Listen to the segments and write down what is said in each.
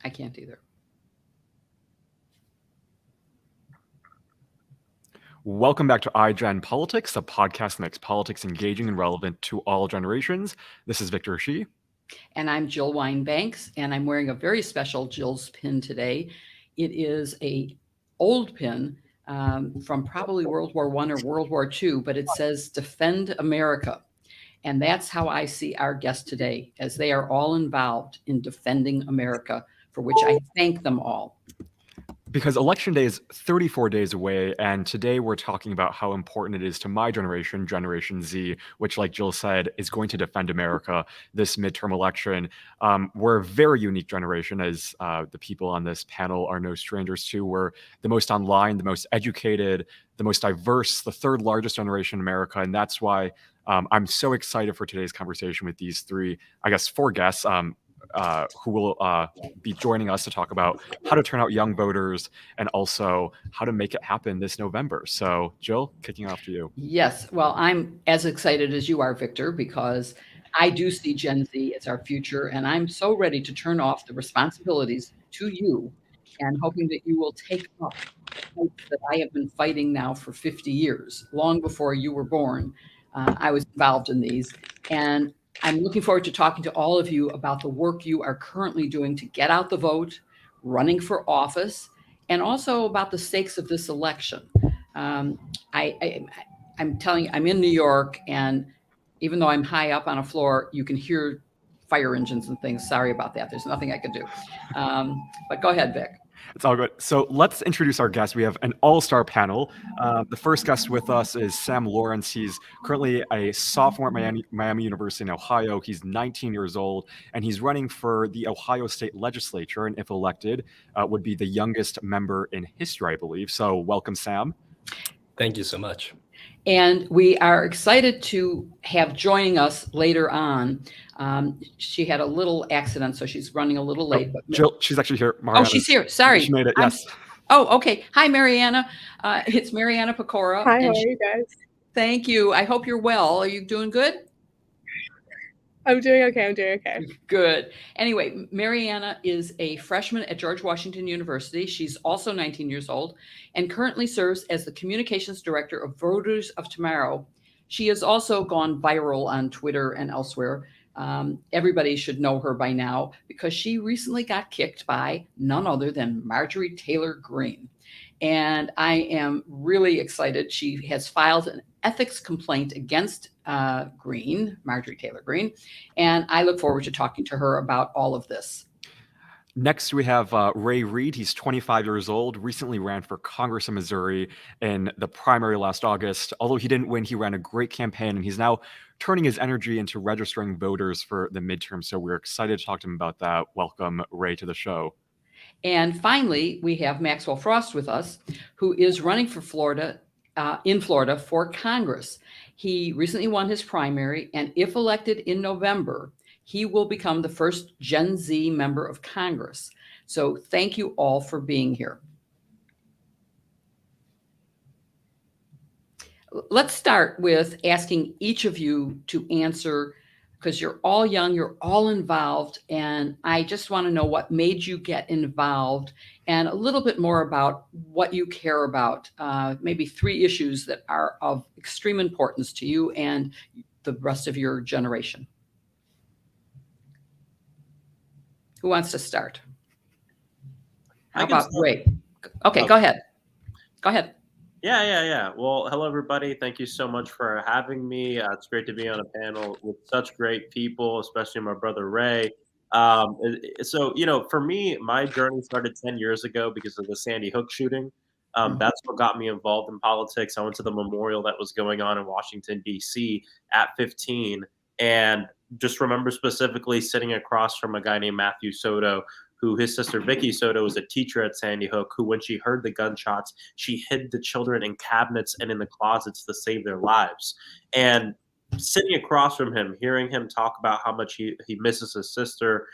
I can't either. Welcome back to iGen Politics, a podcast that makes politics engaging and relevant to all generations. This is Victor Shi. And I'm Jill Wine-Banks, and I'm wearing a very special Jill's pin today. It is a old pin from probably World War I or World War II, but it says "Defend America." And that's how I see our guests today, as they are all involved in defending America, for which I thank them all. Because Election Day is 34 days away, and today we're talking about how important it is to my generation, Generation Z, which, like Jill said, is going to defend America this midterm election. We're a very unique generation, as the people on this panel are no strangers to. We're the most online, the most educated, the most diverse, the third largest generation in America, and that's why I'm so excited for today's conversation with these four guests. Who will be joining us to talk about how to turn out young voters and also how to make it happen this November. So, Jill, kicking off to you. Yes, well, I'm as excited as you are, Victor, because I do see Gen Z as our future, and I'm so ready to turn off the responsibilities to you and hoping that you will take up the fight that I have been fighting now for 50 years, long before you were born. I was involved in these, and I'm looking forward to talking to all of you about the work you are currently doing to get out the vote, running for office, and also about the stakes of this election. Um, I'm telling you, I'm in New York, and even though I'm high up on a floor, you can hear fire engines and things. Sorry about that. There's nothing I can do. But go ahead, Vic. It's all good. So let's introduce our guests. We have an all-star panel. The first guest with us is Sam Lawerence. He's currently a sophomore at Miami University in Ohio. He's 19 years old, and he's running for the Ohio State Legislature, and if elected, would be the youngest member in history, I believe. So welcome, Sam. Thank you so much. And we are excited to have joining us later on. She had a little accident, so she's running a little late. But Jill, she's actually here. Marianna, she's here. Sorry. She made it, yes. Okay. Hi, Marianna. It's Marianna Pecora. Hi, how are you guys? Thank you. I hope you're well. Are you doing good? I'm doing okay. Good. Anyway, Marianna is a freshman at George Washington University. She's also 19 years old and currently serves as the communications director of Voters of Tomorrow. She has also gone viral on Twitter and elsewhere. Everybody should know her by now because she recently got kicked by none other than Marjorie Taylor Greene. And I am really excited. She has filed an ethics complaint against Marjorie Taylor Greene, and I look forward to talking to her about all of this. Next, we have Ray Reed. He's 25 years old, recently ran for Congress in Missouri in the primary last August. Although he didn't win, he ran a great campaign, and he's now turning his energy into registering voters for the midterm. So we're excited to talk to him about that. Welcome, Ray, to the show. And finally, we have Maxwell Frost with us, who is running for Florida, in Florida for Congress. He recently won his primary, and if elected in November, he will become the first Gen Z member of Congress. So thank you all for being here. Let's start with asking each of you to answer, because you're all young, you're all involved, and I just want to know what made you get involved and a little bit more about what you care about, maybe 3 issues that are of extreme importance to you and the rest of your generation. Who wants to start? How about Ray? Okay, go ahead. Yeah. Well, hello, everybody. Thank you so much for having me. It's great to be on a panel with such great people, especially my brother Ray. So, for me, my journey started 10 years ago because of the Sandy Hook shooting. That's what got me involved in politics. I went to the memorial that was going on in Washington, D.C. at 15, and just remember specifically sitting across from a guy named Matthew Soto, who his sister Vicky Soto was a teacher at Sandy Hook, who when she heard the gunshots, she hid the children in cabinets and in the closets to save their lives. And sitting across from him, hearing him talk about how much he misses his sister,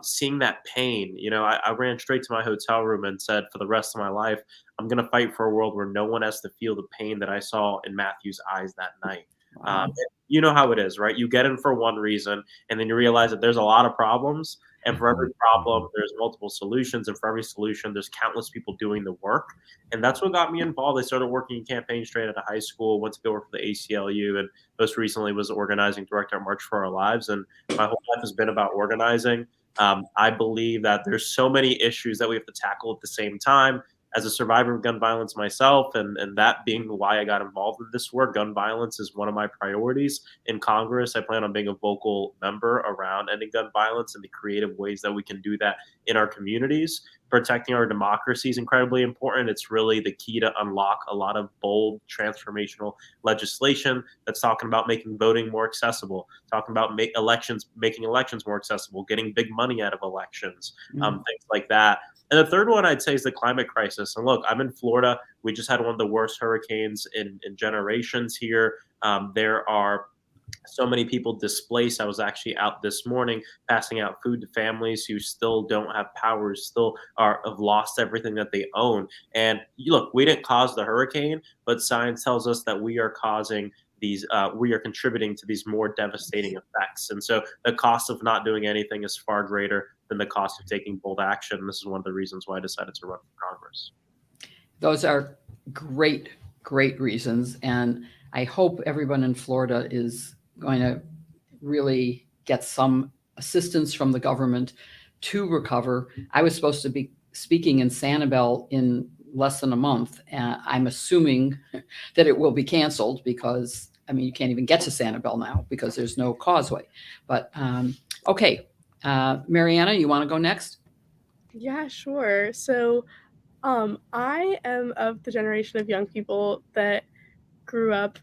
seeing that pain, I ran straight to my hotel room and said, for the rest of my life, I'm going to fight for a world where no one has to feel the pain that I saw in Matthew's eyes that night. Wow. You know how it is, right? You get in for one reason, and then you realize that there's a lot of problems, and for every problem, there's multiple solutions, and for every solution, there's countless people doing the work. And that's what got me involved. I started working in campaigns straight out of high school, went to go work for the ACLU, and most recently was organizing director at March for Our Lives. And my whole life has been about organizing. I believe that there's so many issues that we have to tackle at the same time. As a survivor of gun violence myself, and that being why I got involved in this work, gun violence is one of my priorities in Congress. I plan on being a vocal member around ending gun violence and the creative ways that we can do that in our communities. Protecting our democracy is incredibly important. It's really the key to unlock a lot of bold, transformational legislation that's talking about making voting more accessible, talking about making elections more accessible, getting big money out of elections, things like that. And the third one I'd say is the climate crisis. And look, I'm in Florida. We just had one of the worst hurricanes in generations here. There are so many people displaced. I was actually out this morning passing out food to families who still don't have power, still have lost everything that they own. And look, we didn't cause the hurricane, but science tells us that we are causing we are contributing to these more devastating effects. And so the cost of not doing anything is far greater than the cost of taking bold action. This is one of the reasons why I decided to run for Congress. Those are great, great reasons. And I hope everyone in Florida is going to really get some assistance from the government to recover. I was supposed to be speaking in Sanibel in less than a month. I'm assuming that it will be canceled because, I mean, you can't even get to Sanibel now because there's no causeway. But okay, Marianna, you want to go next? Yeah, sure. So I am of the generation of young people that grew up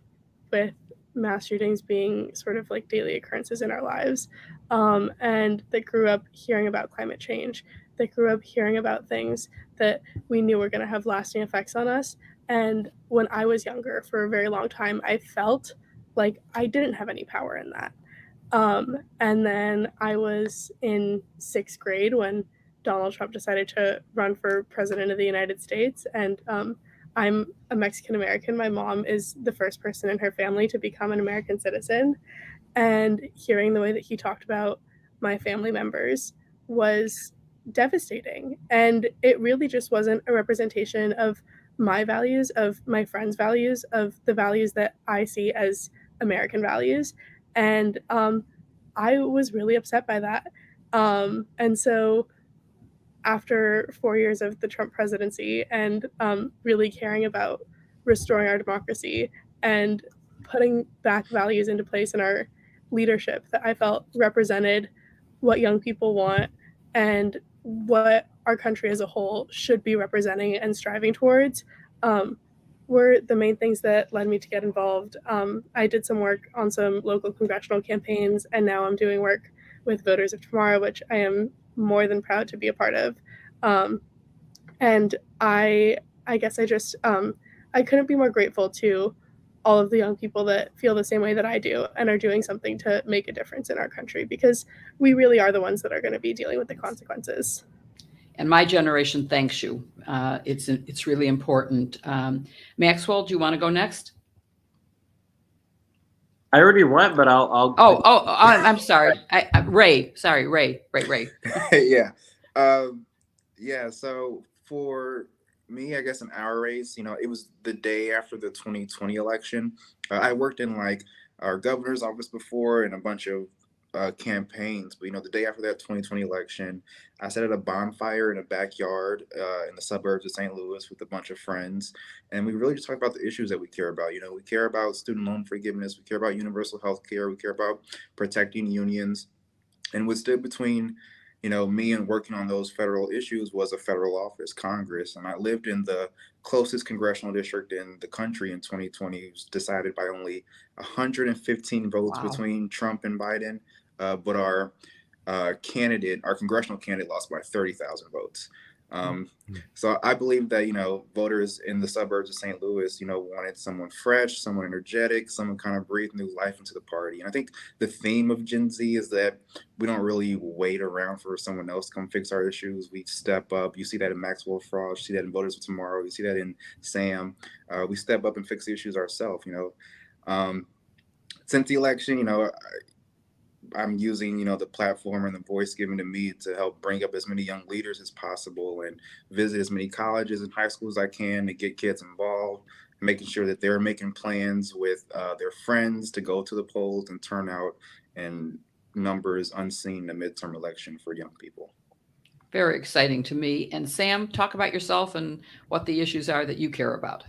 with mass shootings being sort of like daily occurrences in our lives, and that grew up hearing about climate change, that grew up hearing about things that we knew were going to have lasting effects on us. And when I was younger, for a very long time, I felt like I didn't have any power in that. And then I was in 6th grade when Donald Trump decided to run for president of the United States. And I'm a Mexican American. My mom is the first person in her family to become an American citizen. And hearing the way that he talked about my family members was devastating. And it really just wasn't a representation of my values, of my friends' values, of the values that I see as American values. And I was really upset by that. And so after 4 years of the Trump presidency and really caring about restoring our democracy and putting back values into place in our leadership that I felt represented what young people want and what our country as a whole should be representing and striving towards, were the main things that led me to get involved. I did some work on some local congressional campaigns, and now I'm doing work with Voters of Tomorrow, which I am more than proud to be a part of. And I guess I couldn't be more grateful to all of the young people that feel the same way that I do and are doing something to make a difference in our country, because we really are the ones that are going to be dealing with the consequences. And my generation thanks you. It's really important. Maxwell, do you want to go next? I already went, but I'll. I'm sorry. Ray. Sorry, Ray. Yeah. Yeah. So for me, I guess in our race, it was the day after the 2020 election. I worked in like our governor's office before and a bunch of campaigns, but the day after that 2020 election, I sat at a bonfire in a backyard in the suburbs of St. Louis with a bunch of friends, and we really just talked about the issues that we care about. We care about student loan forgiveness, we care about universal health care, we care about protecting unions, and what stood between me and working on those federal issues was a federal office, Congress. And I lived in the closest congressional district in the country in 2020. It was decided by only 115 votes between Trump and Biden. But our congressional candidate lost by 30,000 votes. So I believe that, voters in the suburbs of St. Louis, wanted someone fresh, someone energetic, someone kind of breathe new life into the party. And I think the theme of Gen Z is that we don't really wait around for someone else to come fix our issues. We step up. You see that in Maxwell Frost. You see that in Voters of Tomorrow. You see that in Sam. We step up and fix the issues ourselves, since the election, I'm using, the platform and the voice given to me to help bring up as many young leaders as possible and visit as many colleges and high schools as I can to get kids involved, making sure that they're making plans with their friends to go to the polls and turn out in numbers unseen in the midterm election for young people. Very exciting to me. And Sam, talk about yourself and what the issues are that you care about.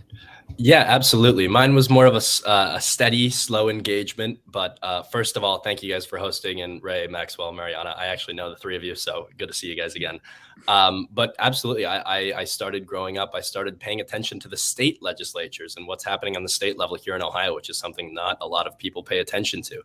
Yeah, absolutely. Mine was more of a steady, slow engagement. But first of all, thank you guys for hosting. And Ray, Maxwell, Marianna, I actually know the three of you, so good to see you guys again. But absolutely, I started growing up. I started paying attention to the state legislatures and what's happening on the state level here in Ohio, which is something not a lot of people pay attention to.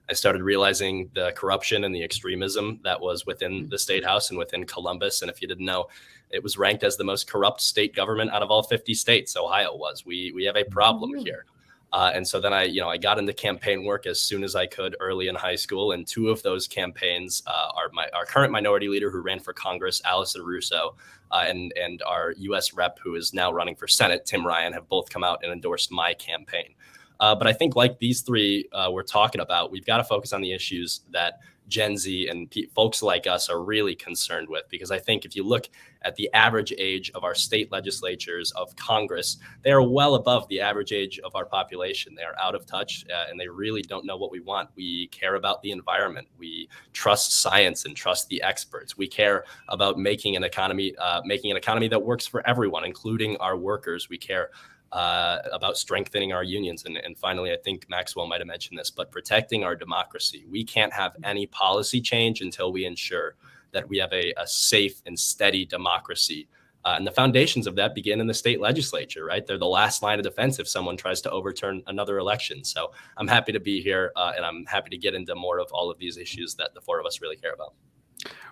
I started realizing the corruption and the extremism that was within the state house and within Columbus. And if you didn't know, it was ranked as the most corrupt state government out of all 50 states. Ohio was. We have a problem here. And so then I got into campaign work as soon as I could early in high school. And two of those campaigns are our current minority leader who ran for Congress, Allison Russo, and our U.S. rep who is now running for Senate, Tim Ryan, have both come out and endorsed my campaign. But I think like these three we're talking about, we've got to focus on the issues that Gen Z and folks like us are really concerned with, because I think if you look at the average age of our state legislatures, of Congress, they are well above the average age of our population. They are out of touch and they really don't know what we want. We care about the environment. We trust science and trust the experts. We care about making an economy that works for everyone, including our workers. We care about strengthening our unions. And finally, I think Maxwell might have mentioned this, but protecting our democracy. We can't have any policy change until we ensure that we have a safe and steady democracy. And the foundations of that begin in the state legislature, right? They're the last line of defense if someone tries to overturn another election. So I'm happy to be here and I'm happy to get into more of all of these issues that the four of us really care about.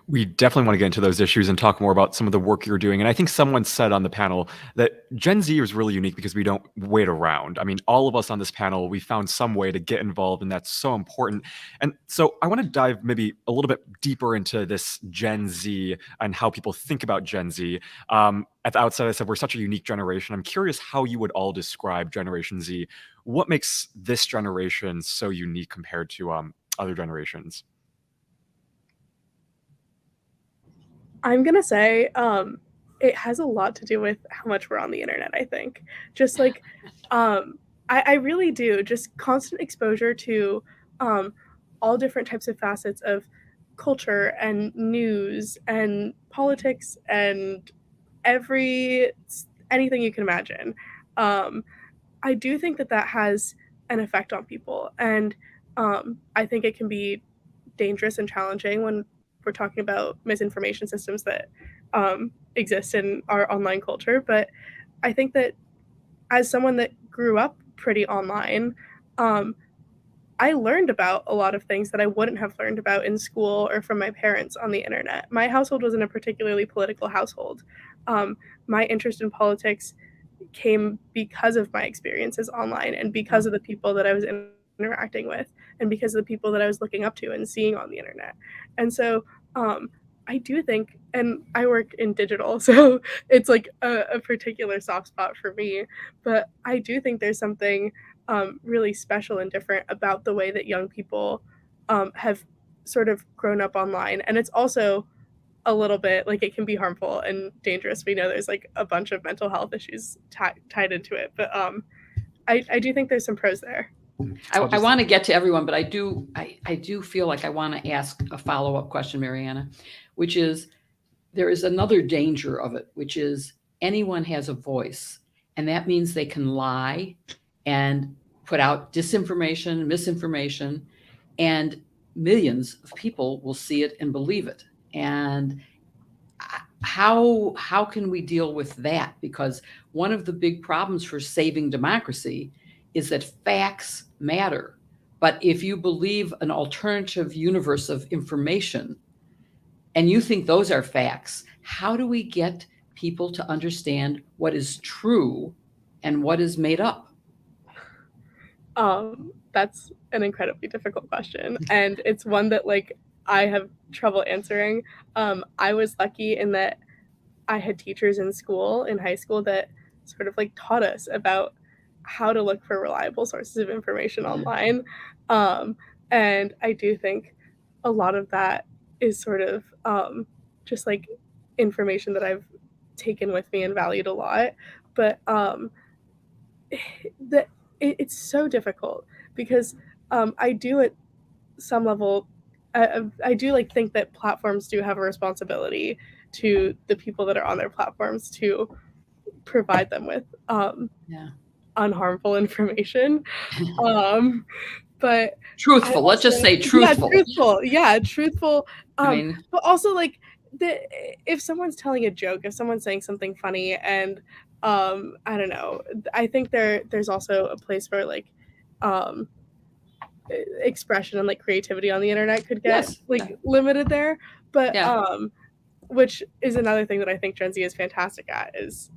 We definitely want to get into those issues and talk more about some of the work you're doing. And I think someone said on the panel that Gen Z is really unique because we don't wait around. I mean, all of us on this panel, we found some way to get involved, and that's so important. And so I want to dive maybe a little bit deeper into this Gen Z and how people think about Gen Z. At the outset, I said we're such a unique generation. I'm curious how you would all describe Generation Z. What makes this generation so unique compared to other generations? I'm going to say it has a lot to do with how much we're on the internet, I think. Just like, I really do. Just constant exposure to all different types of facets of culture and news and politics and anything you can imagine. I do think that has an effect on people. And I think it can be dangerous and challenging when we're talking about misinformation systems that exist in our online culture. But I think that as someone that grew up pretty online, I learned about a lot of things that I wouldn't have learned about in school or from my parents on the internet. My household wasn't a particularly political household. My interest in politics came because of my experiences online and because of the people that I was interacting with and because of the people that I was looking up to and seeing on the internet. And so I do think, and I work in digital, so it's like a particular soft spot for me, but I do think there's something really special and different about the way that young people have sort of grown up online. And it's also a little bit like it can be harmful and dangerous. We know there's like a bunch of mental health issues tied into it, but I do think there's some pros there. I want to get to everyone, but I do feel like I want to ask a follow-up question, Marianna, which is there is another danger of it, which is anyone has a voice, and that means they can lie and put out disinformation, misinformation, and millions of people will see it and believe it. And how can we deal with that? Because one of the big problems for saving democracy is that facts matter. But if you believe an alternative universe of information and you think those are facts, how do we get people to understand what is true and what is made up? That's an incredibly difficult question. And it's one that like I have trouble answering. I was lucky in that I had teachers in high school that sort of like taught us about how to look for reliable sources of information online. And I do think a lot of that is sort of just like information that I've taken with me and valued a lot. But it's so difficult because I do at some level, I do like think that platforms do have a responsibility to the people that are on their platforms to provide them with unharmful information. But Truthful. Let's just say truthful. Yeah, truthful. I mean, but also like if someone's telling a joke, if someone's saying something funny, and I don't know, I think there's also a place where like expression and like creativity on the internet could get limited there. But which is another thing that I think Gen Z is fantastic at, is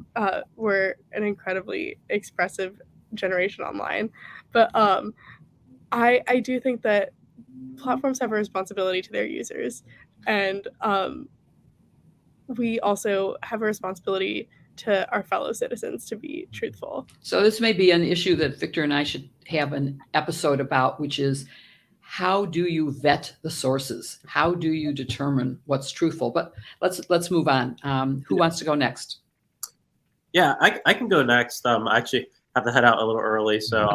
we're an incredibly expressive generation online. But I do think that platforms have a responsibility to their users, and we also have a responsibility to our fellow citizens to be truthful. So this may be an issue that Victor and I should have an episode about, which is how do you vet the sources? How do you determine what's truthful? But let's move on. Who wants to go next? Yeah, I can go next. I actually have to head out a little early, so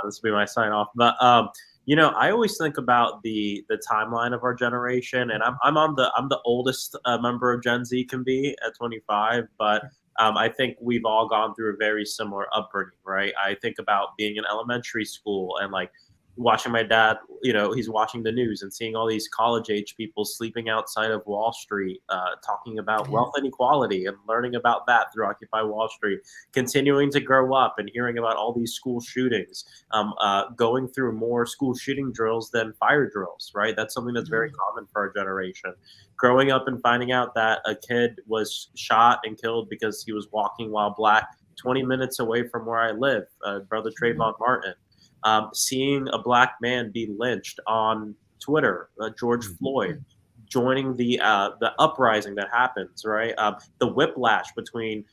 this will be my sign off. But I always think about the timeline of our generation, and I'm the oldest member of Gen Z can be at 25, but I think we've all gone through a very similar upbringing, right? I think about being in elementary school and like watching my dad, he's watching the news and seeing all these college age people sleeping outside of Wall Street, talking about wealth inequality and learning about that through Occupy Wall Street, continuing to grow up and hearing about all these school shootings, going through more school shooting drills than fire drills, right? That's something that's very common for our generation. Growing up and finding out that a kid was shot and killed because he was walking while black 20 minutes away from where I live, brother Trayvon Martin. Seeing a black man be lynched on Twitter, George Floyd, joining the uprising that happens, right? The whiplash between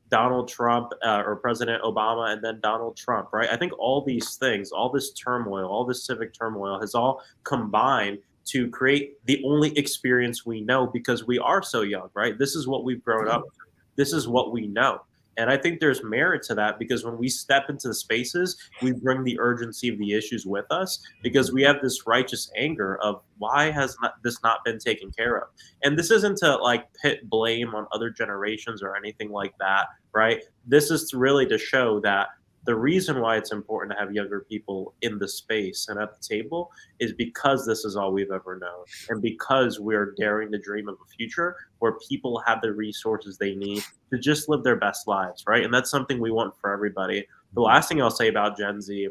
Donald Trump or President Obama and then Donald Trump, right? I think all these things, all this turmoil, all this civic turmoil has all combined to create the only experience we know because we are so young, right? This is what we've grown up with. This is what we know. And I think there's merit to that because when we step into the spaces, we bring the urgency of the issues with us because we have this righteous anger of why has this not been taken care of? And this isn't to like pit blame on other generations or anything like that, right? This is really to show that the reason why it's important to have younger people in the space and at the table is because this is all we've ever known. And because we're daring to dream of a future where people have the resources they need to just live their best lives, right? And that's something we want for everybody. The last thing I'll say about Gen Z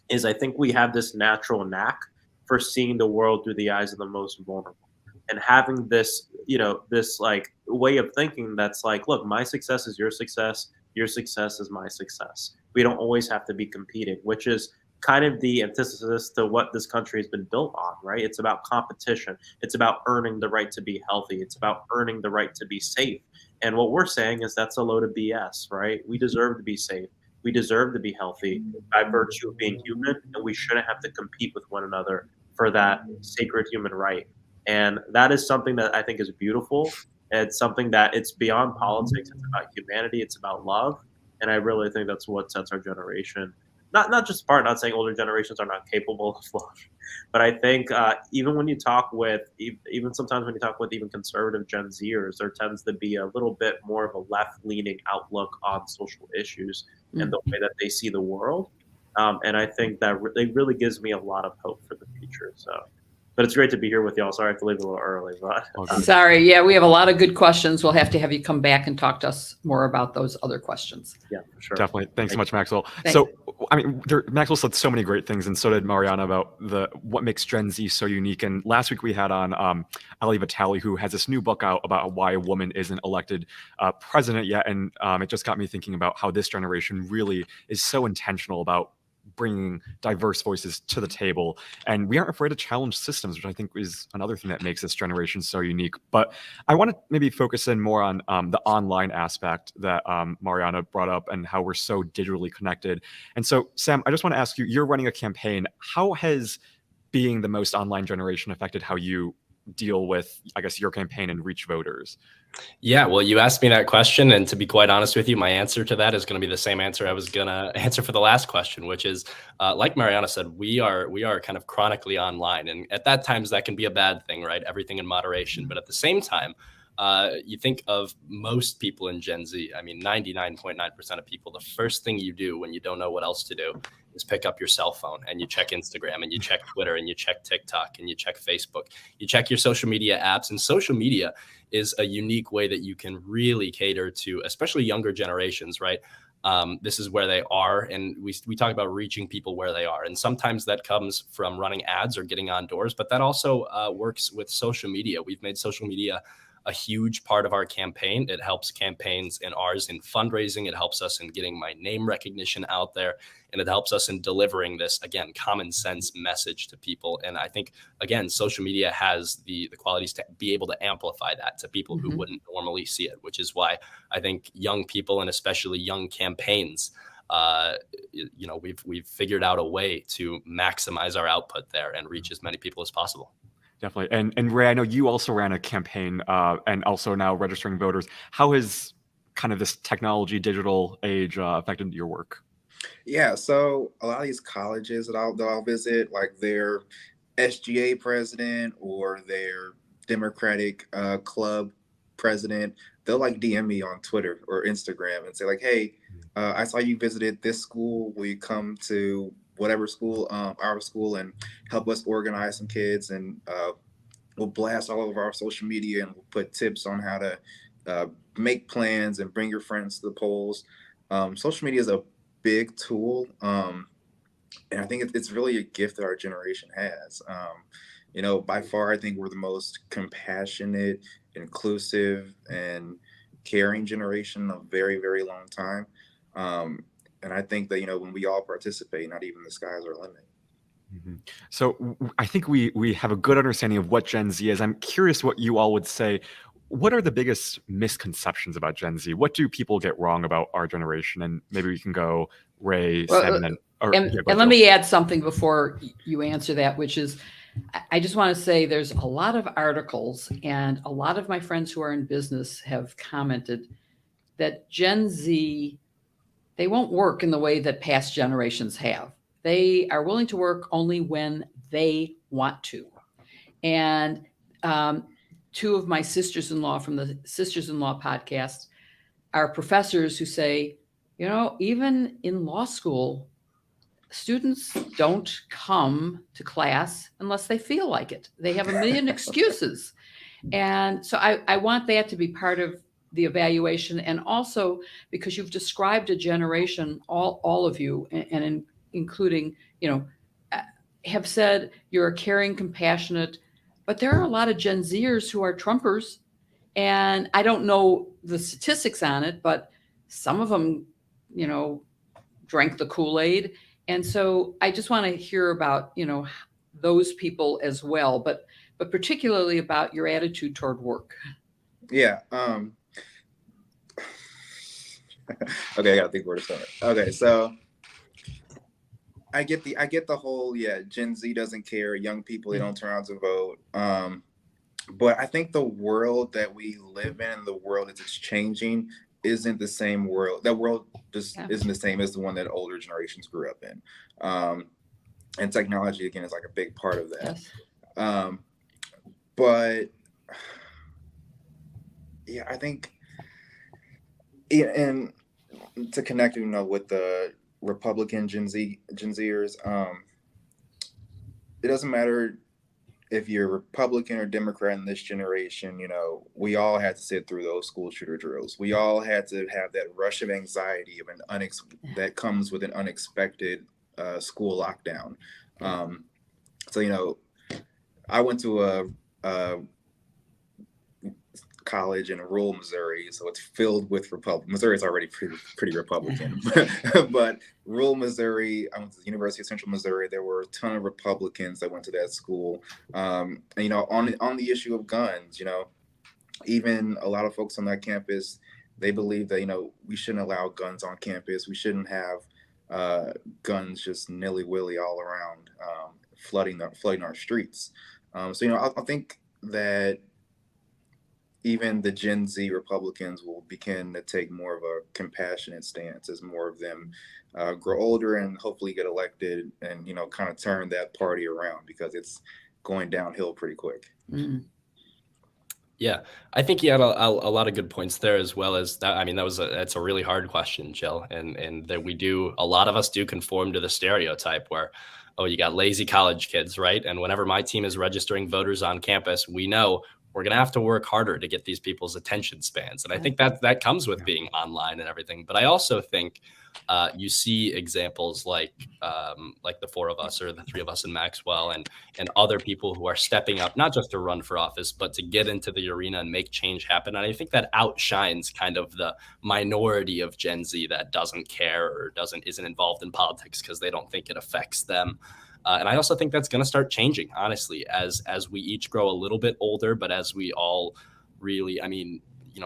is I think we have this natural knack for seeing the world through the eyes of the most vulnerable. And having this, this like way of thinking that's like, look, my success is your success is my success. We don't always have to be competing, which is kind of the antithesis to what this country has been built on, right? It's about competition. It's about earning the right to be healthy. It's about earning the right to be safe. And what we're saying is that's a load of BS, right? We deserve to be safe. We deserve to be healthy by virtue of being human, and we shouldn't have to compete with one another for that sacred human right. And that is something that I think is beautiful. It's something that it's beyond politics. It's about humanity. It's about love. And I really think that's what sets our generation, not just apart, not saying older generations are not capable of love, but I think even when you talk with, even sometimes when you talk with even conservative Gen Zers, there tends to be a little bit more of a left-leaning outlook on social issues and the way that they see the world. And I think that it really gives me a lot of hope for the future. So. But it's great to be here with y'all. Sorry I have to leave a little early. But sorry. Yeah, we have a lot of good questions. We'll have to have you come back and talk to us more about those other questions. Yeah, for sure. Definitely. Thanks so much, Maxwell. So, I mean, Maxwell said so many great things, and so did Marianna about what makes Gen Z so unique. And last week we had on Ali Vitale, who has this new book out about why a woman isn't elected president yet. And it just got me thinking about how this generation really is so intentional about bringing diverse voices to the table, and we aren't afraid to challenge systems, which I think is another thing that makes this generation so unique. But I want to maybe focus in more on the online aspect that Marianna brought up and how we're so digitally connected. And so, Sam, I just want to ask you, you're running a campaign. How has being the most online generation affected how you deal with, I guess, your campaign and reach voters? Yeah, well, you asked me that question, and to be quite honest with you, my answer to that is going to be the same answer I was going to answer for the last question, which is, like Marianna said, we are kind of chronically online, and at that times that can be a bad thing, right? Everything in moderation, but at the same time, you think of most people in Gen Z. I mean, 99.9% of people, the first thing you do when you don't know what else to do is pick up your cell phone and you check Instagram and you check Twitter and you check TikTok and you check Facebook. You check your social media apps, and social media is a unique way that you can really cater to, especially younger generations, right? This is where they are. And we talk about reaching people where they are. And sometimes that comes from running ads or getting on doors, but that also works with social media. We've made social media a huge part of our campaign. It helps campaigns in ours in fundraising. It helps us in getting my name recognition out there. And it helps us in delivering this, again, common sense message to people. And I think, again, social media has the qualities to be able to amplify that to people who wouldn't normally see it, which is why I think young people, and especially young campaigns, we've figured out a way to maximize our output there and reach as many people as possible. Definitely. And Ray, I know you also ran a campaign and also now registering voters. How has kind of this technology, digital age affected your work? Yeah, so a lot of these colleges that I'll visit, like their SGA president or their Democratic club president, they'll like DM me on Twitter or Instagram and say like, hey, I saw you visited this school. Will you come to whatever school, our school, and help us organize some kids? And we'll blast all over our social media and we'll put tips on how to make plans and bring your friends to the polls. Social media is a big tool, and I think it's really a gift that our generation has. By far, I think we're the most compassionate, inclusive, and caring generation in a very, very long time. And I think that when we all participate, not even the skies are the limit. So I think we have a good understanding of what Gen Z is. I'm curious what you all would say. What are the biggest misconceptions about Gen Z? What do people get wrong about our generation? And maybe we can go Ray, Sam, and let me add something before you answer that, which is, I just want to say there's a lot of articles, and a lot of my friends who are in business have commented that Gen Z, they won't work in the way that past generations have. They are willing to work only when they want to. And two of my sisters-in-law from the Sisters-in-Law podcast are professors who say, even in law school, students don't come to class unless they feel like it. They have a million excuses. And so I want that to be part of the evaluation. And also because you've described a generation, all of you, and including, have said you're a caring, compassionate, but there are a lot of Gen Zers who are Trumpers. And I don't know the statistics on it, but some of them, drank the Kool-Aid. And so I just want to hear about, those people as well, but particularly about your attitude toward work. Yeah. Okay, I gotta think where to start. Okay, so I get the whole, Gen Z doesn't care, young people, they don't turn out to vote. But I think the world that we live in, the world as it's changing, isn't the same world. That world just isn't the same as the one that older generations grew up in. And technology, again, is like a big part of that. Yes. But I think, and to connect, with the Republican Gen Zers, it doesn't matter if you're Republican or Democrat in this generation. We all had to sit through those school shooter drills. We all had to have that rush of anxiety of that comes with an unexpected school lockdown. So I went to college in rural Missouri, so it's filled with Republicans. Missouri is already pretty Republican, but rural Missouri, I went to the University of Central Missouri. There were a ton of Republicans that went to that school. And, on the issue of guns, even a lot of folks on that campus, they believe that we shouldn't allow guns on campus. We shouldn't have guns just nilly-willy all around, flooding our streets. I think that even the Gen Z Republicans will begin to take more of a compassionate stance as more of them grow older and hopefully get elected, and kind of turn that party around, because it's going downhill pretty quick. Mm. Yeah, I think you had a lot of good points there, as well as that. I mean, that's a really hard question, Jill, and that a lot of us do conform to the stereotype where, oh, you got lazy college kids, right? And whenever my team is registering voters on campus, we know we're going to have to work harder to get these people's attention spans. And I think that comes with being online and everything. But I also think you see examples like the four of us, or the three of us in Maxwell, and other people who are stepping up, not just to run for office, but to get into the arena and make change happen. And I think that outshines kind of the minority of Gen Z that doesn't care or isn't involved in politics because they don't think it affects them. And I also think that's going to start changing, honestly, as we each grow a little bit older, but as we all really,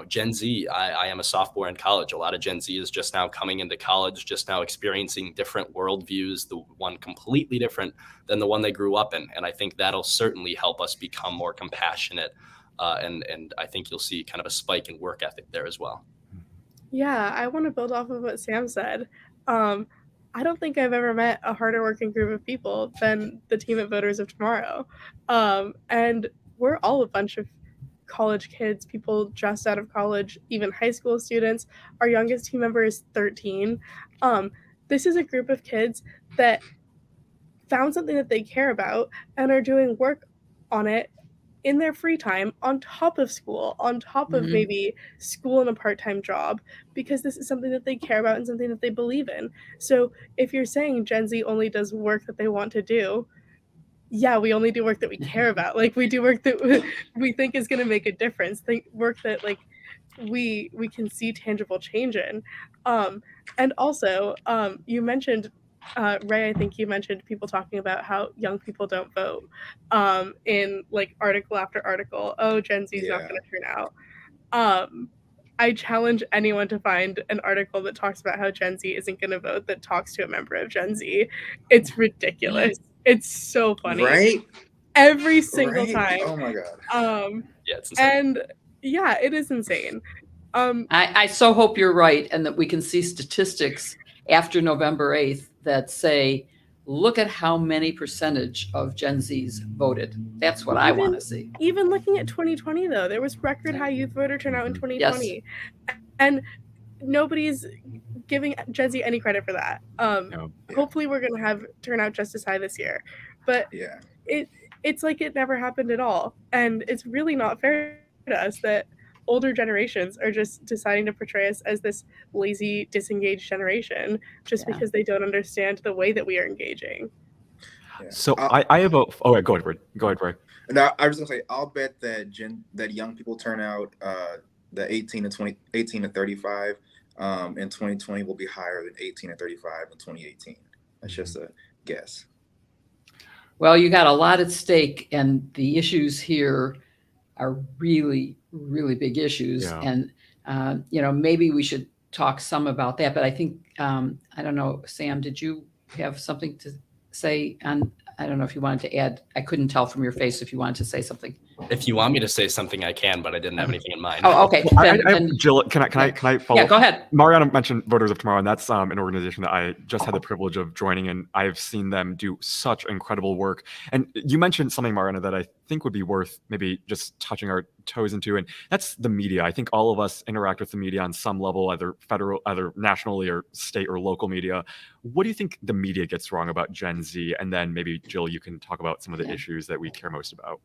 Gen Z, I am a sophomore in college. A lot of Gen Z is just now coming into college, just now experiencing different worldviews, the one completely different than the one they grew up in. And I think that'll certainly help us become more compassionate. And I think you'll see kind of a spike in work ethic there as well. Yeah, I want to build off of what Sam said. I don't think I've ever met a harder working group of people than the team at Voters of Tomorrow. And we're all a bunch of college kids, people just out of college, even high school students. Our youngest team member is 13. This is a group of kids that found something that they care about and are doing work on it in their free time, on top of school, on top of maybe school and a part-time job, because this is something that they care about and something that they believe in. So if you're saying Gen Z only does work that they want to do, yeah, we only do work that we care about. Like, we do work that we think is going to make a difference. Work that we can see tangible change in. And also, you mentioned, Ray, I think you mentioned people talking about how young people don't vote in article after article. Oh, Gen Z is not going to turn out. I challenge anyone to find an article that talks about how Gen Z isn't going to vote that talks to a member of Gen Z. It's ridiculous. It's so funny. Right? Every single time. Oh my God. Yeah, it's insane. And yeah, it is insane. I so hope you're right, and that we can see statistics after November 8th that say, look at how many percentage of Gen Zs voted. That's what I want to see. Even looking at 2020, though, there was record high youth voter turnout in 2020. Yes. And nobody's giving Gen Z any credit for that. Hopefully we're going to have turnout just as high this year. But it's like it never happened at all. And it's really not fair to us that older generations are just deciding to portray us as this lazy, disengaged generation just because they don't understand the way that we are engaging. Yeah. So I have a... Oh, go ahead, Ray. No, I was going to say, I'll bet that young people turn out, the 18 to 35 in 2020 will be higher than 18 to 35 in 2018. That's just a guess. Well, you got a lot at stake, and the issues here are really, really big issues. Yeah. And, maybe we should talk some about that. But I think, I don't know, Sam, did you have something to say on... I don't know if you wanted to add. I couldn't tell from your face if you wanted to say something. If you want me to say something, I can, but I didn't have anything in mind. Oh, okay. Jill, can I follow? Yeah, go ahead. Marianna mentioned Voters of Tomorrow, and that's an organization that I just had the privilege of joining, and I've seen them do such incredible work. And you mentioned something, Marianna, that I think would be worth maybe just touching our toes into, and that's the media. I think all of us interact with the media on some level, either nationally or state or local media. What do you think the media gets wrong about Gen Z? And then maybe, Jill, you can talk about some of the issues that we care most about.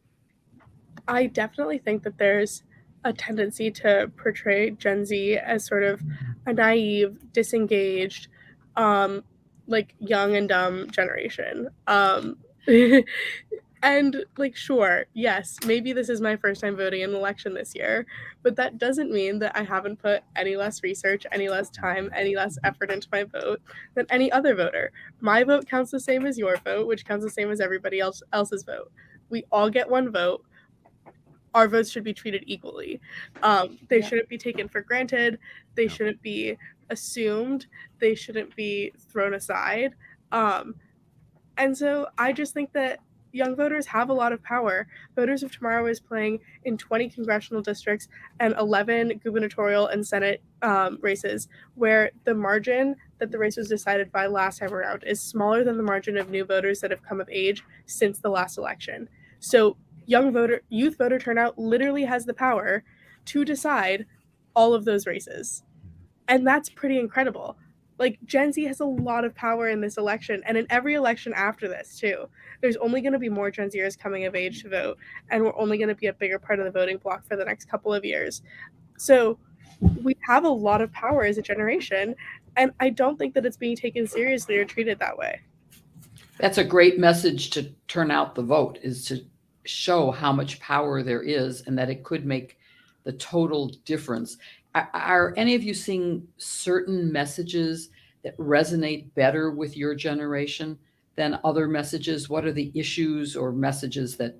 I definitely think that there's a tendency to portray Gen Z as sort of a naive, disengaged, young and dumb generation. And like, sure, yes, maybe this is my first time voting in an election this year, but that doesn't mean that I haven't put any less research, any less time, any less effort into my vote than any other voter. My vote counts the same as your vote, which counts the same as everybody else's vote. We all get one vote. Our votes should be treated equally. They shouldn't be taken for granted. They shouldn't be assumed. They shouldn't be thrown aside. And so I just think that young voters have a lot of power. Voters of Tomorrow is playing in 20 congressional districts and 11 gubernatorial and Senate races, where the margin that the race was decided by last time around is smaller than the margin of new voters that have come of age since the last election. So youth voter turnout literally has the power to decide all of those races. And that's pretty incredible. Like, Gen Z has a lot of power in this election and in every election after this too. There's only going to be more Gen Z-ers coming of age to vote, and we're only going to be a bigger part of the voting block for the next couple of years. So we have a lot of power as a generation, and I don't think that it's being taken seriously or treated that way. That's a great message to turn out the vote, is to show how much power there is and that it could make the total difference. Are any of you seeing certain messages that resonate better with your generation than other messages? What are the issues or messages that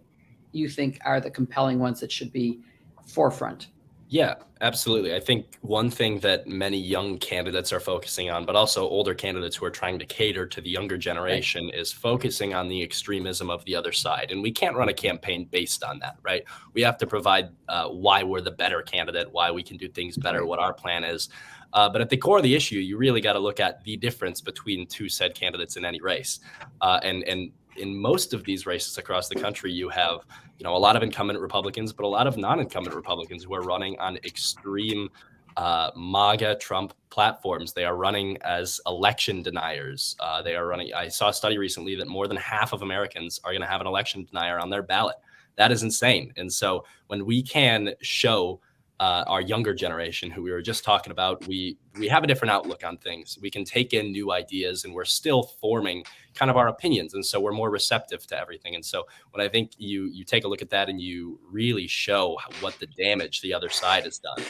you think are the compelling ones that should be forefront? Yeah, absolutely. I think one thing that many young candidates are focusing on, but also older candidates who are trying to cater to the younger generation, is focusing on the extremism of the other side. And we can't run a campaign based on that, right? We have to provide why we're the better candidate, why we can do things better, what our plan is. But at the core of the issue, you really got to look at the difference between two said candidates in any race. And in most of these races across the country, you have a lot of incumbent Republicans, but a lot of non-incumbent Republicans who are running on extreme MAGA Trump platforms. They are running as election deniers. They are running. I saw a study recently that more than half of Americans are going to have an election denier on their ballot. That is insane. And so when we can show our younger generation, who we were just talking about, we have a different outlook on things. We can take in new ideas, and we're still forming kind of our opinions. And so we're more receptive to everything. And so when I think you take a look at that and you really show what the damage the other side has done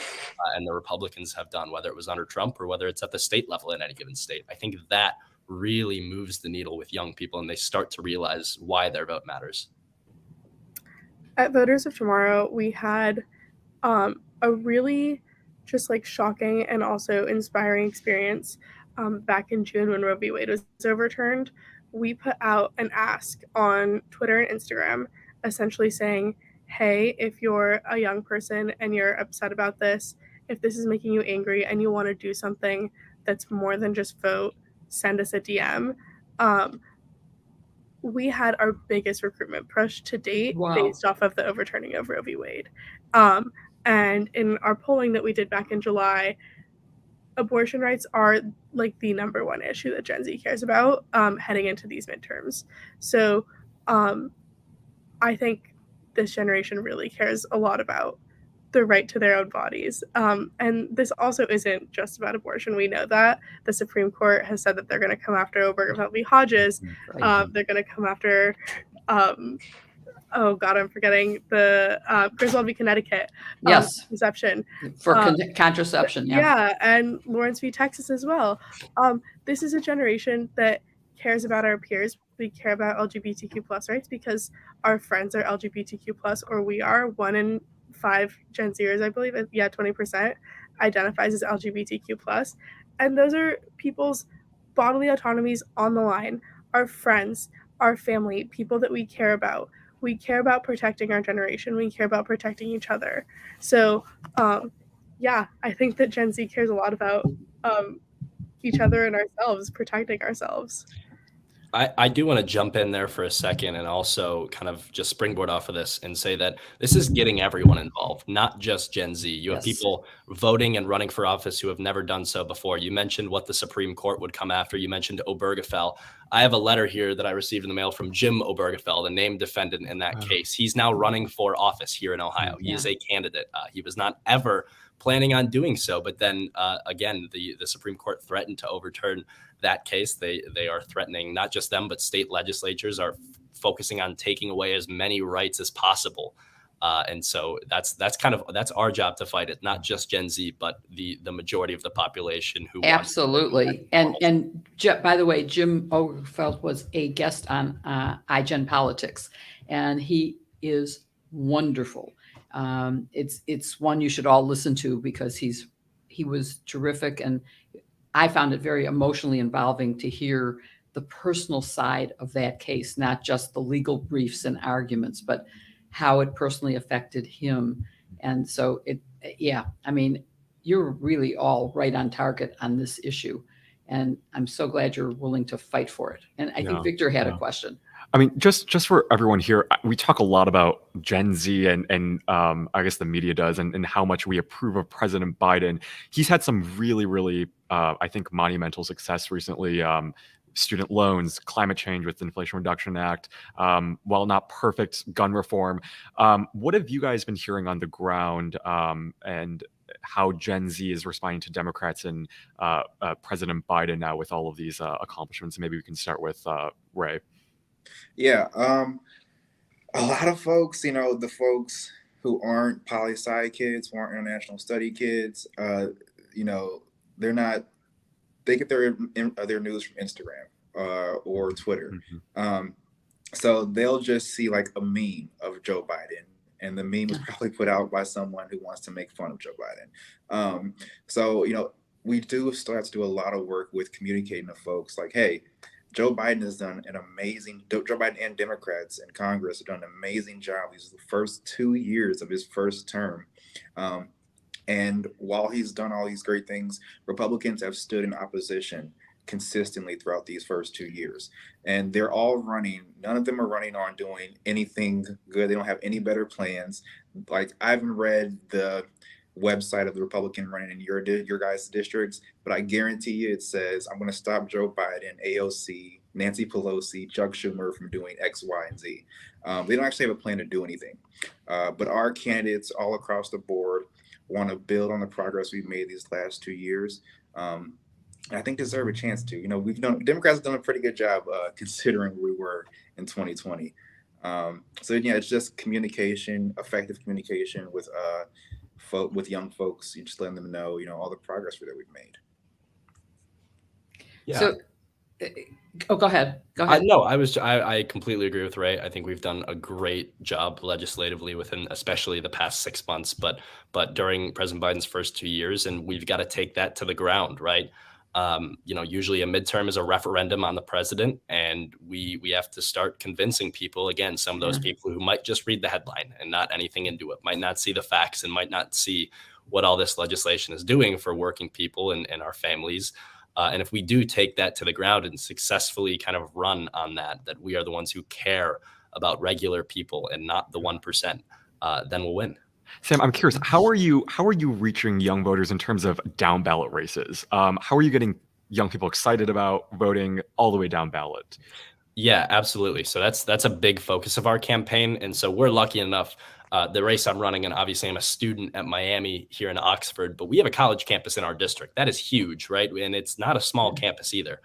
and the Republicans have done, whether it was under Trump or whether it's at the state level in any given state, I think that really moves the needle with young people, and they start to realize why their vote matters. At Voters of Tomorrow, we had a really just like shocking and also inspiring experience back in June when Roe v. Wade was overturned. We put out an ask on Twitter and Instagram essentially saying, hey, if you're a young person and you're upset about this, if this is making you angry and you want to do something that's more than just vote, send us a DM. We had our biggest recruitment push to date based off of the overturning of Roe v. Wade. And in our polling that we did back in July, abortion rights are like the number one issue that Gen Z cares about heading into these midterms. So I think this generation really cares a lot about the right to their own bodies. And this also isn't just about abortion. We know that the Supreme Court has said that they're going to come after Obergefell v. Hodges. They're going to come after oh God, I'm forgetting the Griswold v. Connecticut. Contraception. For contraception, Yeah, and Lawerence v. Texas as well. This is a generation that cares about our peers. We care about LGBTQ plus rights because our friends are LGBTQ plus, or we are. 1 in 5 Gen Z-ers, I believe, 20% identifies as LGBTQ plus. And those are people's bodily autonomies on the line. Our friends, our family, people that we care about. We care about protecting our generation. We care about protecting each other. So, I think that Gen Z cares a lot about each other and ourselves, protecting ourselves. I do want to jump in there for a second and also kind of just springboard off of this and say that this is getting everyone involved, not just Gen Z. You have people voting and running for office who have never done so before. You mentioned what the Supreme Court would come after. You mentioned Obergefell. I have a letter here that I received in the mail from Jim Obergefell, the named defendant in that case. He's now running for office here in Ohio. He is a candidate. He was not ever planning on doing so. But then again, the Supreme Court threatened to overturn that case. They are threatening, not just them, but state legislatures are focusing on taking away as many rights as possible. And so that's our job to fight it, not just Gen Z, but the majority of the population who absolutely. And by the way, Jim Oberfeld was a guest on iGen Politics, and he is wonderful. It's one you should all listen to because he was terrific, and I found it very emotionally involving to hear the personal side of that case, not just the legal briefs and arguments, but how it personally affected him. And so I mean, you're really all right on target on this issue. And I'm so glad you're willing to fight for it. And I think Victor had a question. I mean, just for everyone here, we talk a lot about Gen Z and I guess the media does, and how much we approve of President Biden. He's had some really, really, I think, monumental success recently. Student loans, climate change with the Inflation Reduction Act, while not perfect, gun reform. What have you guys been hearing on the ground, and how Gen Z is responding to Democrats and President Biden now with all of these accomplishments? Maybe we can start with Ray. Yeah, a lot of folks, the folks who aren't poli-sci kids, who aren't international study kids, they're not. They get their news from Instagram or Twitter. So they'll just see like a meme of Joe Biden, and the meme was probably put out by someone who wants to make fun of Joe Biden. So we do still have to do a lot of work with communicating to folks like, hey, Joe Biden has done an amazing, Joe Biden and Democrats in Congress have done an amazing job. These are the first 2 years of his first term. And while he's done all these great things, Republicans have stood in opposition consistently throughout these first 2 years. And they're all running. None of them are running on doing anything good. They don't have any better plans. Like, I haven't read the website of the Republican running in your guys' districts, but I guarantee you it says, I'm going to stop Joe Biden, AOC, Nancy Pelosi, Chuck Schumer from doing X, Y, and Z. They don't actually have a plan to do anything. But our candidates all across the board want to build on the progress we've made these last 2 years. I think deserve a chance to. Democrats have done a pretty good job considering where we were in 2020. It's just communication, effective communication with young folks. You just letting them know, all the progress that we've made. Yeah. So, go ahead. I completely agree with Ray. I think we've done a great job legislatively within, especially the past 6 months, but during President Biden's first 2 years, and we've got to take that to the ground, right? Usually a midterm is a referendum on the president, and we have to start convincing people, again, some of those people who might just read the headline and not anything into it, might not see the facts and might not see what all this legislation is doing for working people and our families. And if we do take that to the ground and successfully kind of run on that we are the ones who care about regular people and not the 1%, then we'll win. Sam, I'm curious, how are you reaching young voters in terms of down ballot races? How are you getting young people excited about voting all the way down ballot? Yeah, absolutely. So that's a big focus of our campaign. And so we're lucky enough, the race I'm running, and obviously I'm a student at Miami here in Oxford, but we have a college campus in our district. That is huge, right? And it's not a small campus either.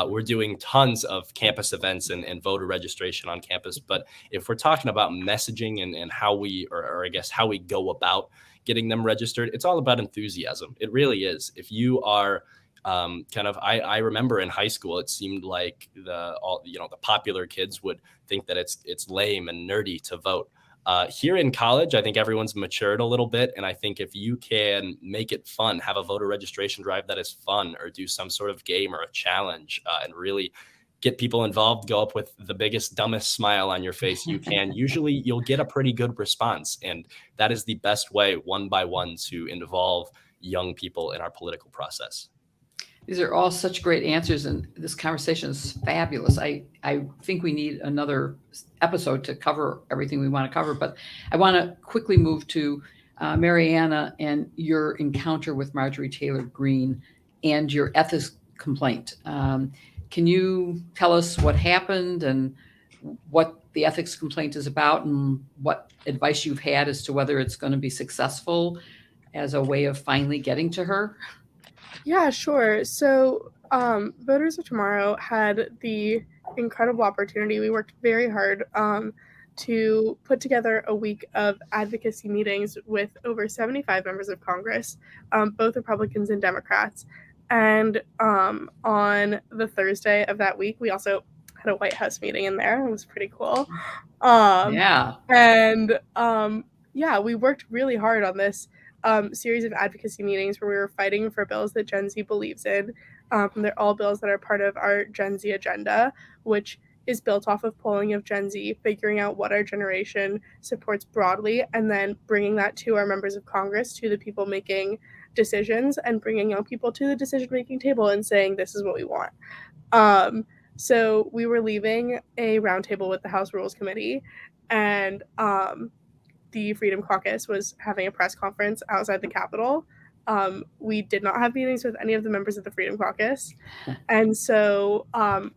We're doing tons of campus events and voter registration on campus. But if we're talking about messaging and how we, or I guess how we go about getting them registered, it's all about enthusiasm. It really is. If you are I remember in high school, it seemed like the popular kids would think that it's lame and nerdy to vote. Here in college, I think everyone's matured a little bit. And I think if you can make it fun, have a voter registration drive that is fun, or do some sort of game or a challenge, and really get people involved, go up with the biggest, dumbest smile on your face you can, usually you'll get a pretty good response. And that is the best way, one by one, to involve young people in our political process. These are all such great answers, and this conversation is fabulous. I think we need another episode to cover everything we want to cover, but I want to quickly move to Marianna and your encounter with Marjorie Taylor Greene and your ethics complaint. Can you tell us what happened and what the ethics complaint is about, and what advice you've had as to whether it's going to be successful? as a way of finally getting to her? Yeah, sure. So, Voters of Tomorrow had the incredible opportunity. We worked very hard to put together a week of advocacy meetings with over 75 members of Congress, both Republicans and Democrats. And on the Thursday of that week, we also had a White House meeting in there. It was pretty cool. Yeah. And yeah, we worked really hard on this series of advocacy meetings where we were fighting for bills that Gen Z believes in. They're all bills that are part of our Gen Z agenda, which is built off of polling of Gen Z, figuring out what our generation supports broadly, and then bringing that to our members of Congress, to the people making decisions, and bringing young people to the decision-making table and saying, this is what we want. So we were leaving a roundtable with the House Rules Committee, and the Freedom Caucus was having a press conference outside the Capitol. We did not have meetings with any of the members of the Freedom Caucus. And so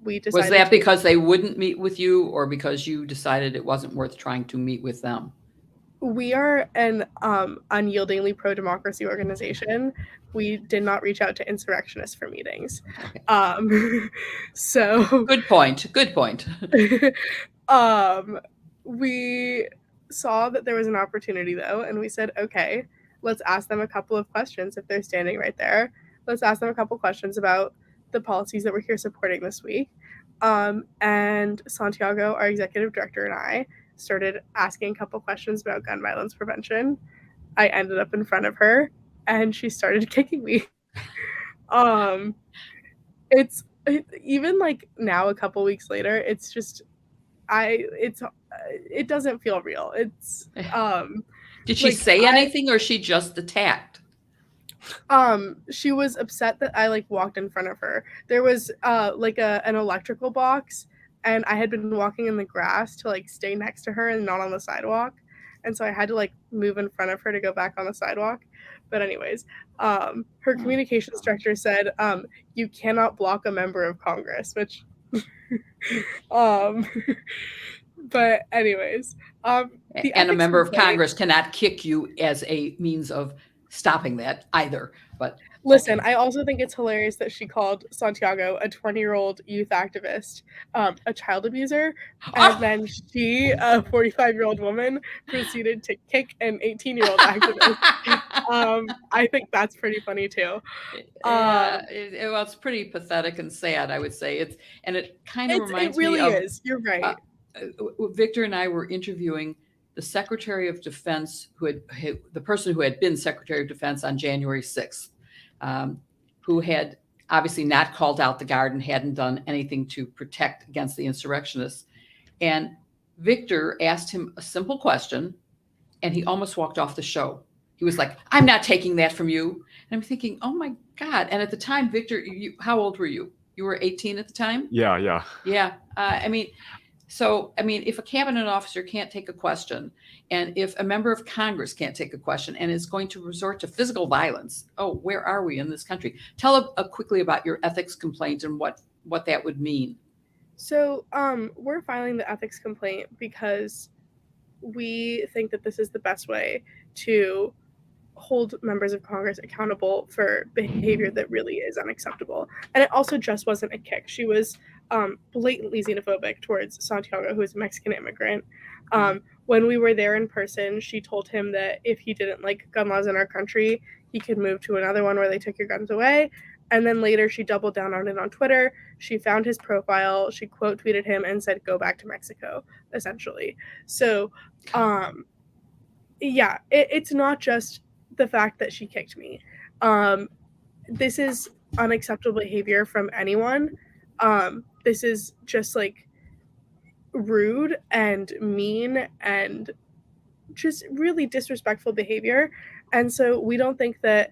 we decided... Was that because they wouldn't meet with you, or because you decided it wasn't worth trying to meet with them? We are an unyieldingly pro-democracy organization. We did not reach out to insurrectionists for meetings. Okay. So... Good point. Good point. We saw that there was an opportunity, though, and we said, okay, let's ask them a couple of questions if they're standing right there. Let's ask them a couple questions about the policies that we're here supporting this week. And Santiago, our executive director, and I started asking a couple questions about gun violence prevention. I ended up in front of her, and she started kicking me. Even like now, a couple weeks later, it's just, it doesn't feel real. It's Did she say anything, or she just attacked? She was upset that I like walked in front of her. There was like an electrical box, and I had been walking in the grass to like stay next to her and not on the sidewalk, and so I had to like move in front of her to go back on the sidewalk. But anyways, her communications director said, you cannot block a member of Congress, which but anyways, and a member of Congress cannot kick you as a means of stopping that either. But listen, okay. I also think it's hilarious that she called Santiago, a 20-year-old youth activist, a child abuser, and then she, a 45-year-old woman, proceeded to kick an 18-year-old activist. I think that's pretty funny too. Well, it's pretty pathetic and sad, I would say. It kind of reminds me of... It really is. You're right. Victor and I were interviewing the Secretary of Defense, the person who had been Secretary of Defense on January 6th, who had obviously not called out the guard and hadn't done anything to protect against the insurrectionists. And Victor asked him a simple question, and he almost walked off the show. He was like, I'm not taking that from you. And I'm thinking, oh my God. And at the time, Victor, how old were you? You were 18 at the time? Yeah. Yeah. If a cabinet officer can't take a question, and if a member of Congress can't take a question and is going to resort to physical violence, where are we in this country? Tell quickly about your ethics complaint and what that would mean. So we're filing the ethics complaint because we think that this is the best way to hold members of Congress accountable for behavior that really is unacceptable. And it also just wasn't a kick. She was blatantly xenophobic towards Santiago, who is a Mexican immigrant. When we were there in person, she told him that if he didn't like gun laws in our country, he could move to another one where they took your guns away. And then later she doubled down on it on Twitter. She found his profile, she quote tweeted him and said, go back to Mexico, essentially. So it's not just the fact that she kicked me. This is unacceptable behavior from anyone. This is just like rude and mean and just really disrespectful behavior. And so we don't think that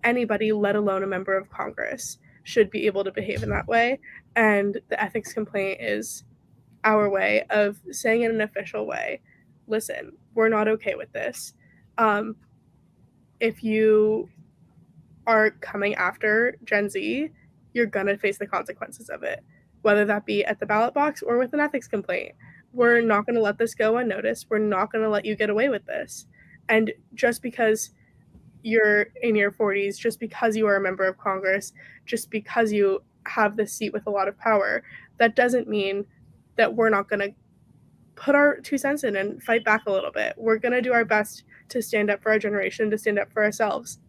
anybody, let alone a member of Congress, should be able to behave in that way. And the ethics complaint is our way of saying in an official way, listen, we're not okay with this. If you are coming after Gen Z, you're going to face the consequences of it, whether that be at the ballot box or with an ethics complaint. We're not going to let this go unnoticed. We're not going to let you get away with this. And just because you're in your 40s, just because you are a member of Congress, just because you have this seat with a lot of power, that doesn't mean that we're not going to put our 2 cents in and fight back a little bit. We're going to do our best to stand up for our generation, to stand up for ourselves.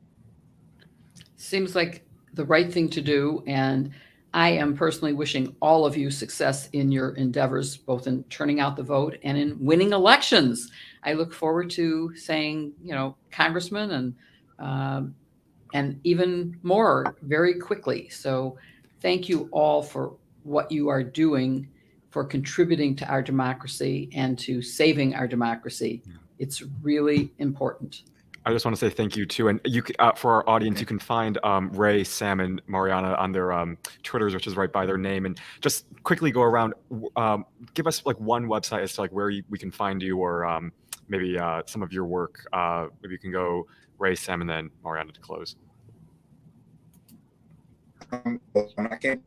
Seems like the right thing to do. And I am personally wishing all of you success in your endeavors, both in turning out the vote and in winning elections. I look forward to saying, congressman and even more very quickly. So thank you all for what you are doing, for contributing to our democracy and to saving our democracy. It's really important. I just want to say thank you too, and for our audience, you can find Ray, Sam, and Marianna on their Twitters, which is right by their name. And just quickly go around, give us like one website as to like where we can find you, or maybe some of your work. Maybe you can go Ray, Sam, and then Marianna to close. I can't.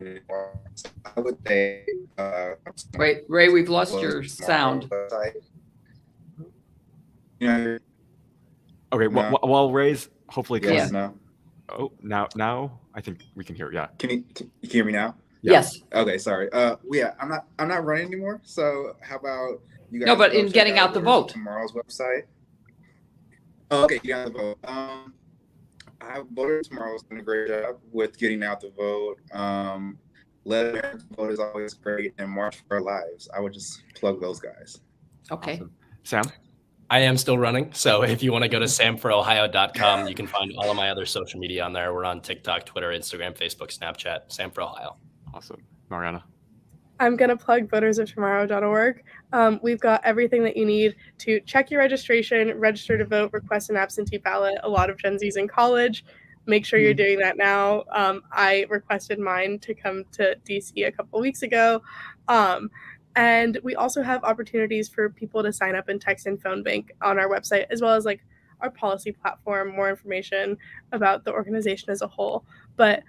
I would say. Wait, Ray, we've lost your sound. Okay, no. while Ray's hopefully Yes, Yeah. no. Oh, now I think we can hear. Yeah. Can you hear me now? Yeah. Yes. Okay, sorry. Yeah, I'm not running anymore. So how about you guys? No, but go in check getting out the vote. Tomorrow's website. Oh, okay, getting out the vote. I voted tomorrow's done a great job with getting out the vote. Lawerence vote is always great, and March for Our Lives. I would just plug those guys. Okay. Awesome. Sam? I am still running. So if you want to go to samforohio.com, you can find all of my other social media on there. We're on TikTok, Twitter, Instagram, Facebook, Snapchat, Sam for Ohio. Awesome. Marianna? I'm going to plug votersoftomorrow.org. We've got everything that you need to check your registration, register to vote, request an absentee ballot. A lot of Gen Zs in college. Make sure you're doing that now. I requested mine to come to DC a couple weeks ago. And we also have opportunities for people to sign up in text and phone bank on our website, as well as like our policy platform, more information about the organization as a whole. But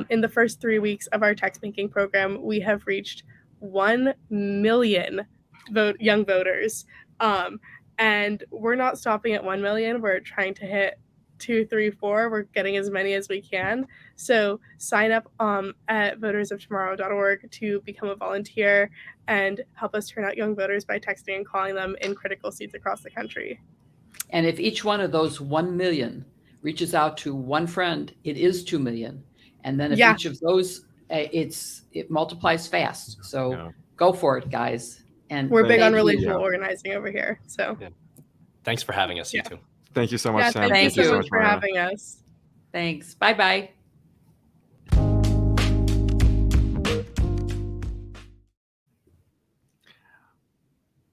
in the first 3 weeks of our text banking program, we have reached 1 million young voters. And we're not stopping at 1 million. We're trying to hit 2, 3, 4. We're getting as many as we can. So sign up at votersoftomorrow.org to become a volunteer and help us turn out young voters by texting and calling them in critical seats across the country. And if each one of those 1 million reaches out to one friend, it is 2 million. And then if each of those, it multiplies fast. So go for it, guys. And we're big on thank you. relational organizing over here. So Thanks for having us, you two. Thank you so much, Sam. Thank you so much for Marianna. having us. Thanks. Bye-bye.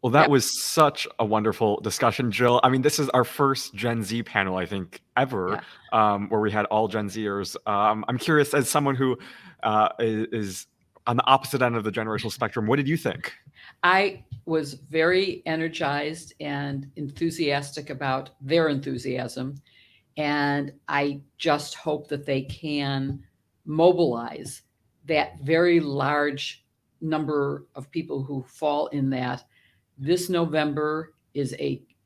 Well, that was such a wonderful discussion, Jill. I mean, this is our first Gen Z panel, I think, ever, where we had all Gen Z-ers. I'm curious, as someone who is on the opposite end of the generational spectrum, what did you think? I was very energized and enthusiastic about their enthusiasm. And I just hope that they can mobilize that very large number of people who fall in that. This November is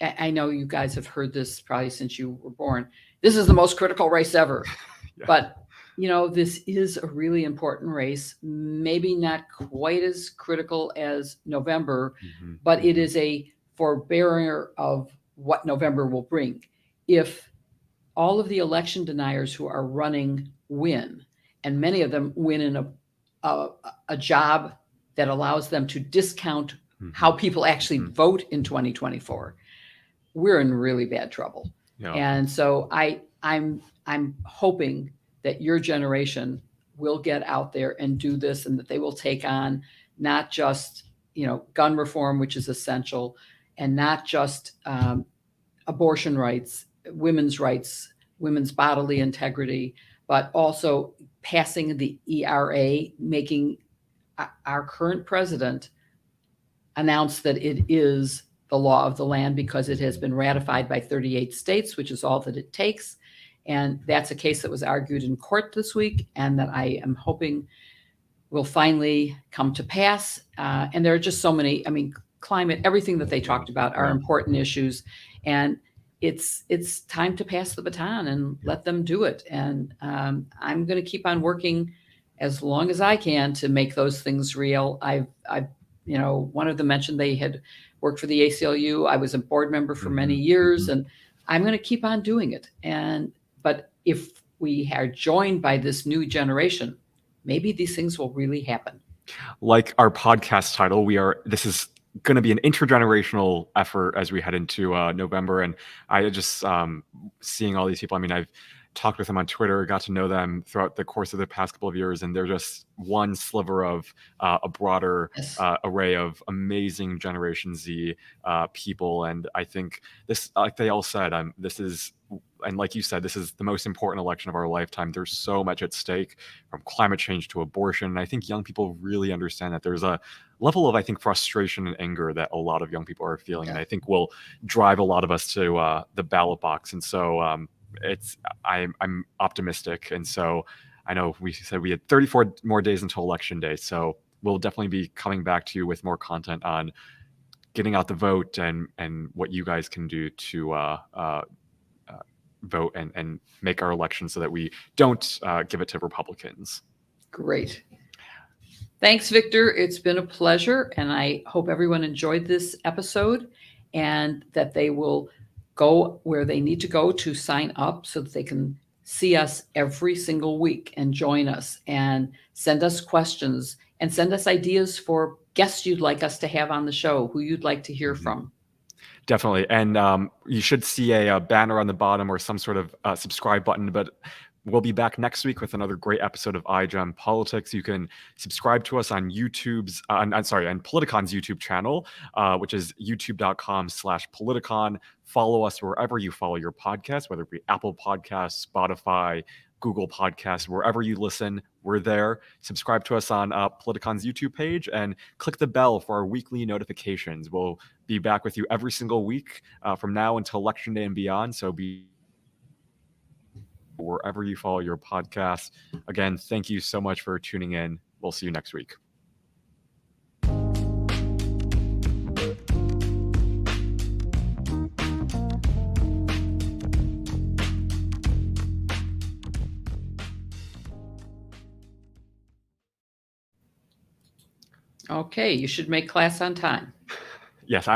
I know you guys have heard this probably since you were born. This is the most critical race ever. But, this is a really important race, maybe not quite as critical as November, but it is a forebearer of what November will bring. If all of the election deniers who are running win, and many of them win in a job that allows them to discount how people actually vote in 2024, we're in really bad trouble. And so I'm hoping that your generation will get out there and do this, and that they will take on not just, gun reform, which is essential, and not just abortion rights, women's bodily integrity, but also passing the ERA, making our current president announced that it is the law of the land because it has been ratified by 38 states, which is all that it takes. And that's a case that was argued in court this week, and that I am hoping will finally come to pass. And there are just so many, climate, everything that they talked about are important issues. And it's time to pass the baton and let them do it. And I'm going to keep on working as long as I can to make those things real. I've one of them mentioned they had worked for the ACLU. I was a board member for many years, and I'm going to keep on doing it. But if we are joined by this new generation, maybe these things will really happen. Like our podcast title, this is going to be an intergenerational effort as we head into November. And I just seeing all these people. I mean, I've talked with them on Twitter, got to know them throughout the course of the past couple of years, and they're just one sliver of a broader array of amazing Generation Z people. And I think this, like they all said, this is, and like you said, this is the most important election of our lifetime. There's so much at stake, from climate change to abortion. And I think young people really understand that there's a level of, I think, frustration and anger that a lot of young people are feeling. And I think will drive a lot of us to the ballot box. And so I'm optimistic. And so I know we said we had 34 more days until election day. So we'll definitely be coming back to you with more content on getting out the vote and what you guys can do to vote and make our election so that we don't give it to Republicans. Great. Thanks, Victor. It's been a pleasure, and I hope everyone enjoyed this episode and that they will go where they need to go to sign up so that they can see us every single week and join us and send us questions and send us ideas for guests you'd like us to have on the show, who you'd like to hear from. Definitely. And you should see a banner on the bottom or some sort of subscribe button, but we'll be back next week with another great episode of iGen Politics. You can subscribe to us on on Politicon's YouTube channel, which is youtube.com/Politicon. Follow us wherever you follow your podcast, whether it be Apple Podcasts, Spotify, Google Podcasts, wherever you listen, we're there. Subscribe to us on Politicon's YouTube page and click the bell for our weekly notifications. We'll be back with you every single week from now until Election Day and beyond. So be wherever you follow your podcast. Again, thank you so much for tuning in. We'll see you next week. Okay, you should make class on time. Yes.